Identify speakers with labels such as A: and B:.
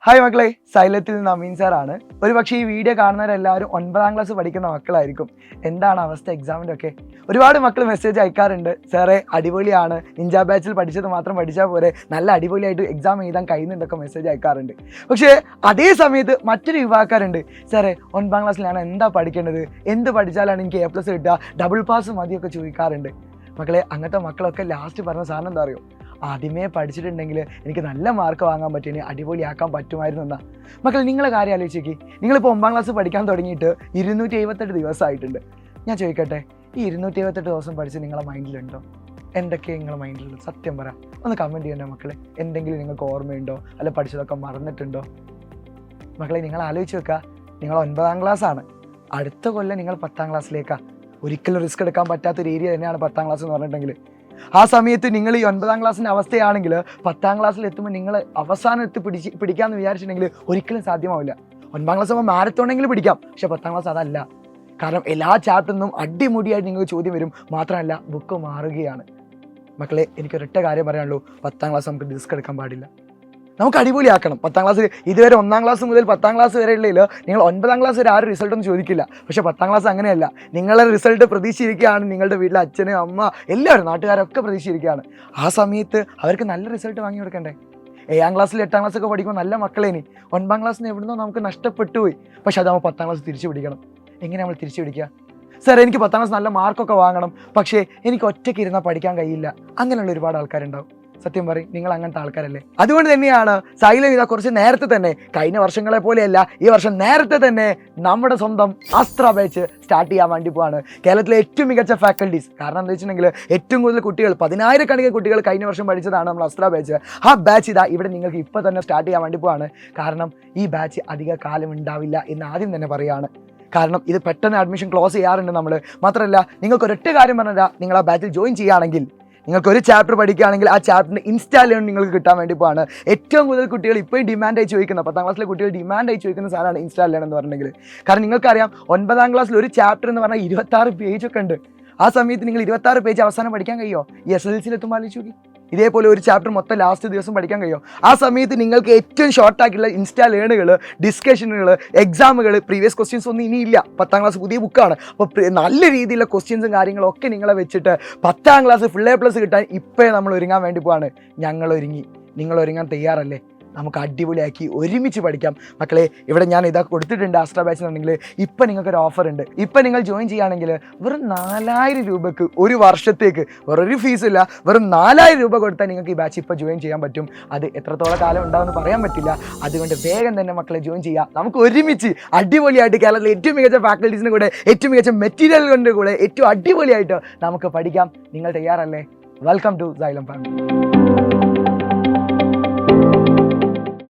A: Hi മക്കളെ, സൈലത്തിൽ നിന്ന് അമീൻ സാറാണ്. ഒരു പക്ഷേ ഈ വീഡിയോ കാണുന്നവരെല്ലാവരും 9ാം ക്ലാസ് പഠിക്കുന്ന മക്കളായിരിക്കും. എന്താണ് അവസ്ഥ എക്സാമിൻ്റെ ഒക്കെ? ഒരുപാട് മക്കൾ മെസ്സേജ് അയക്കാറുണ്ട്, സാറേ അടിപൊളിയാണ്, നിഞ്ച ബാച്ചിൽ പഠിച്ചത് മാത്രം പഠിച്ചാൽ പോരെ, നല്ല അടിപൊളിയായിട്ട് എക്സാം എഴുതാൻ കഴിയുന്നുണ്ടൊക്കെ മെസ്സേജ് അയക്കാറുണ്ട്. പക്ഷേ അതേ സമയത്ത് മറ്റൊരു വിഭാഗക്കാരുണ്ട്, സാറേ 9ാം ക്ലാസ്സിൽ ഞാൻ എന്താ പഠിക്കേണ്ടത്, എന്ത് പഠിച്ചാലാണ് എനിക്ക് A+ കിട്ടുക, ഡബിൾ പാസ് മതിയൊക്കെ ചോദിക്കാറുണ്ട്. മക്കളെ, അങ്ങനത്തെ മക്കളൊക്കെ ലാസ്റ്റ് പറഞ്ഞ സാധനം എന്താ അറിയോ? ആദ്യമേ പഠിച്ചിട്ടുണ്ടെങ്കിൽ എനിക്ക് നല്ല മാർക്ക് വാങ്ങാൻ പറ്റും, ഇനി അടിപൊളിയാക്കാൻ പറ്റുമായിരുന്നു എന്നാ. മക്കൾ, നിങ്ങളെ കാര്യം ആലോചിച്ചേക്ക്. നിങ്ങളിപ്പോൾ 9ാം ക്ലാസ് പഠിക്കാൻ തുടങ്ങിയിട്ട് 278 ദിവസമായിട്ടുണ്ട്. ഞാൻ ചോദിക്കട്ടെ, ഈ 278 ദിവസം പഠിച്ച് നിങ്ങളെ മൈൻഡിലുണ്ടോ? എന്തൊക്കെയാണ് നിങ്ങളുടെ മൈൻഡിലുള്ളത്? സത്യം പറ, ഒന്ന് കമൻറ്റ് ചെയ്യണ്ടേ മക്കളെ. എന്തെങ്കിലും നിങ്ങൾക്ക് ഓർമ്മയുണ്ടോ, അല്ല പഠിച്ചതൊക്കെ മറന്നിട്ടുണ്ടോ? മക്കളെ, നിങ്ങൾ ആലോചിച്ച് വെക്കുക, നിങ്ങൾ 9ാം ക്ലാസ്സാണ്, അടുത്ത കൊല്ലം നിങ്ങൾ 10ാം ക്ലാസ്സിലേക്കാണ്. ഒരിക്കലും റിസ്ക് എടുക്കാൻ പറ്റാത്തൊരു ഏരിയ തന്നെയാണ് 10ാം ക്ലാസ് എന്ന് പറഞ്ഞിട്ടുണ്ടെങ്കിൽ. ആ സമയത്ത് നിങ്ങൾ ഈ 9ാം ക്ലാസ്സിൻ്റെ അവസ്ഥയാണെങ്കിൽ 10ാം ക്ലാസ്സിൽ എത്തുമ്പോൾ നിങ്ങൾ അവസാനം പിടിക്കാമെന്ന് വിചാരിച്ചിട്ടുണ്ടെങ്കിൽ ഒരിക്കലും സാധ്യമാവില്ല. 9ാം ക്ലാസ് ആകുമ്പോൾ മാരത്തോണെങ്കിലും പിടിക്കാം, പക്ഷെ 10ാം ക്ലാസ് അതല്ല. കാരണം എല്ലാ ചാപ്റ്ററിൽ നിന്നും അടിമുടിയായിട്ട് നിങ്ങൾക്ക് ചോദ്യം വരും, മാത്രമല്ല ബുക്ക് മാറുകയാണ്. മക്കളെ, എനിക്കൊരൊറ്റ കാര്യം പറയാനുള്ളൂ, 10ാം ക്ലാസ് നമുക്ക് റിസ്ക് എടുക്കാൻ പാടില്ല, നമുക്ക് അടിപൊളിയാക്കണം. 10ാം ക്ലാസ്സിൽ ഇതുവരെ 1ാം ക്ലാസ് മുതൽ 10ാം ക്ലാസ് വരെ ഉള്ളതിൽ നിങ്ങൾ 9ാം ക്ലാസ് വരെ ആരും റിസൾട്ടൊന്നും ചോദിക്കില്ല. പക്ഷേ 10ാം ക്ലാസ് അങ്ങനെയല്ല. നിങ്ങളുടെ റിസൾട്ട് പ്രതീക്ഷിച്ചിരിക്കുകയാണ് നിങ്ങളുടെ വീട്ടിലെ അച്ഛനും അമ്മ എല്ലാവരും നാട്ടുകാരൊക്കെ പ്രതീക്ഷിച്ചിരിക്കുകയാണ്. ആ സമയത്ത് അവർക്ക് നല്ല റിസൾട്ട് വാങ്ങി കൊടുക്കണ്ടേ? 7ാം ക്ലാസ്സിൽ 8ാം ക്ലാസ്സൊക്കെ പഠിക്കുമ്പോൾ നല്ല മക്കളേനി 9ാം ക്ലാസ്സിന് എവിടുന്നോ നമുക്ക് നഷ്ടപ്പെട്ടു പോയി. പക്ഷെ അത് നമ്മൾ 10ാം ക്ലാസ് തിരിച്ചു പിടിക്കണം. എങ്ങനെ നമ്മൾ തിരിച്ചു പിടിക്കുക? സാർ, എനിക്ക് 10ാം ക്ലാസ് നല്ല മാർക്കൊക്കെ വാങ്ങണം, പക്ഷേ എനിക്ക് ഒറ്റയ്ക്ക് ഇരുന്നാൽ പഠിക്കാൻ കഴിയില്ല. അങ്ങനെയുള്ള ഒരുപാട് ആൾക്കാരുണ്ടാവും. സത്യം പറയും, നിങ്ങൾ അങ്ങനത്തെ ആൾക്കാരല്ലേ? അതുകൊണ്ട് തന്നെയാണ് സൈലം ഇതാ കുറച്ച് നേരത്തെ തന്നെ, കഴിഞ്ഞ വർഷങ്ങളെ പോലെയല്ല, ഈ വർഷം നേരത്തെ തന്നെ നമ്മുടെ സ്വന്തം അസ്ത്ര ബാച്ച് സ്റ്റാർട്ട് ചെയ്യാൻ വേണ്ടി പോവാണ്. കേരളത്തിലെ ഏറ്റവും മികച്ച ഫാക്കൽറ്റീസ്. കാരണം എന്താ വെച്ചിട്ടുണ്ടെങ്കിൽ ഏറ്റവും കൂടുതൽ കുട്ടികൾ, 10,000 കുട്ടികൾ കഴിഞ്ഞ വർഷം പഠിച്ചതാണ് നമ്മൾ അസ്ത്ര ബാച്ച്. ആ ബാച്ച് ഇതാ ഇവിടെ നിങ്ങൾക്ക് ഇപ്പോൾ തന്നെ സ്റ്റാർട്ട് ചെയ്യാൻ വേണ്ടി പോവാണ്. കാരണം ഈ ബാച്ച് അധിക കാലം ഉണ്ടാവില്ല എന്ന് ആദ്യം തന്നെ പറയുകയാണ്. കാരണം ഇത് പെട്ടെന്ന് അഡ്മിഷൻ ക്ലോസ് ചെയ്യാറുണ്ട് നമ്മൾ. മാത്രമല്ല, നിങ്ങൾക്ക് ഒരൊറ്റ കാര്യം പറഞ്ഞാൽ, നിങ്ങൾ ആ ബാച്ചിൽ ജോയിൻ ചെയ്യുകയാണെങ്കിൽ നിങ്ങൾക്ക് ഒരു ചാപ്റ്റർ പഠിക്കുകയാണെങ്കിൽ ആ ചാപ്റ്ററിൻ്റെ ഇൻസ്റ്റാൾ ലേൺ നിങ്ങൾക്ക് കിട്ടാൻ വേണ്ടി പോവാണ്. ഏറ്റവും കൂടുതൽ കുട്ടികൾ ഇപ്പോഴും ഡിമാൻഡായി ചോദിക്കുന്ന, 10ാം ക്ലാസ്സിലെ കുട്ടികൾ ഡിമാൻഡായി ചോദിക്കുന്ന സാധനമാണ് ഇൻസ്റ്റാൾ ലേൺ എന്ന് പറഞ്ഞിട്ടുണ്ടെങ്കിൽ. കാരണം നിങ്ങൾക്കറിയാം, 9ാം ക്ലാസ്സിൽ ഒരു ചാപ്റ്റർ എന്ന് പറഞ്ഞാൽ 26 പേജൊക്കെ ഉണ്ട്. ആ സമയത്ത് നിങ്ങൾ 26 പേജ് അവസാനം പഠിക്കാൻ കഴിയുമോ? ഈ SSLC എത്തുമ്പോൾ ആലോചിച്ച് നോക്കി. ഇതേപോലെ ഒരു ചാപ്റ്റർ മൊത്തം ലാസ്റ്റ് ദിവസം പഠിക്കാൻ കഴിയുമോ? ആ സമയത്ത് നിങ്ങൾക്ക് ഏറ്റവും ഷോർട്ടായിട്ടുള്ള ഇൻസ്റ്റാ ലേണുകൾ, ഡിസ്കഷനുകൾ, എക്സാമുകൾ, പ്രീവിയസ് ക്വസ്റ്റ്യൻസ് ഒന്നും ഇനിയില്ല. 10ാം ക്ലാസ് പുതിയ ബുക്കാണ്. അപ്പോൾ നല്ല രീതിയിലുള്ള ക്വസ്റ്റ്യൻസും കാര്യങ്ങളൊക്കെ നിങ്ങളെ വെച്ചിട്ട് 10ാം ക്ലാസ് ഫുൾ A+ കിട്ടാൻ ഇപ്പോഴേ നമ്മൾ ഒരുങ്ങാൻ വേണ്ടി പോവാണ്. ഞങ്ങൾ ഒരുങ്ങി, നിങ്ങൾ ഒരുങ്ങാൻ തയ്യാറല്ലേ? നമുക്ക് അടിപൊളിയാക്കി ഒരുമിച്ച് പഠിക്കാം. മക്കളെ, ഇവിടെ ഞാൻ ഇതൊക്കെ കൊടുത്തിട്ടുണ്ട് അസ്ട്ര ബാച്ച് എന്നുണ്ടെങ്കിൽ. ഇപ്പം നിങ്ങൾക്കൊരു ഓഫർ ഉണ്ട്. ഇപ്പം നിങ്ങൾ ജോയിൻ ചെയ്യുകയാണെങ്കിൽ വെറും 4000 രൂപയ്ക്ക് ഒരു വർഷത്തേക്ക് വേറൊരു ഫീസില്ല, വെറും 4000 രൂപ കൊടുത്താൽ നിങ്ങൾക്ക് ഈ ബാച്ച് ഇപ്പോൾ ജോയിൻ ചെയ്യാൻ പറ്റും. അത് എത്രത്തോളം കാലം ഉണ്ടാവുമെന്ന് പറയാൻ പറ്റില്ല. അതുകൊണ്ട് വേഗം തന്നെ മക്കളെ ജോയിൻ ചെയ്യുക. നമുക്ക് ഒരുമിച്ച് അടിപൊളിയായിട്ട് കേരളത്തിലെ ഏറ്റവും മികച്ച ഫാക്കൽറ്റീസിൻ്റെ കൂടെ, ഏറ്റവും മികച്ച മെറ്റീരിയലുകളുടെ കൂടെ ഏറ്റവും അടിപൊളിയായിട്ട് നമുക്ക് പഠിക്കാം. നിങ്ങൾ തയ്യാറല്ലേ? Welcome to Xylem family.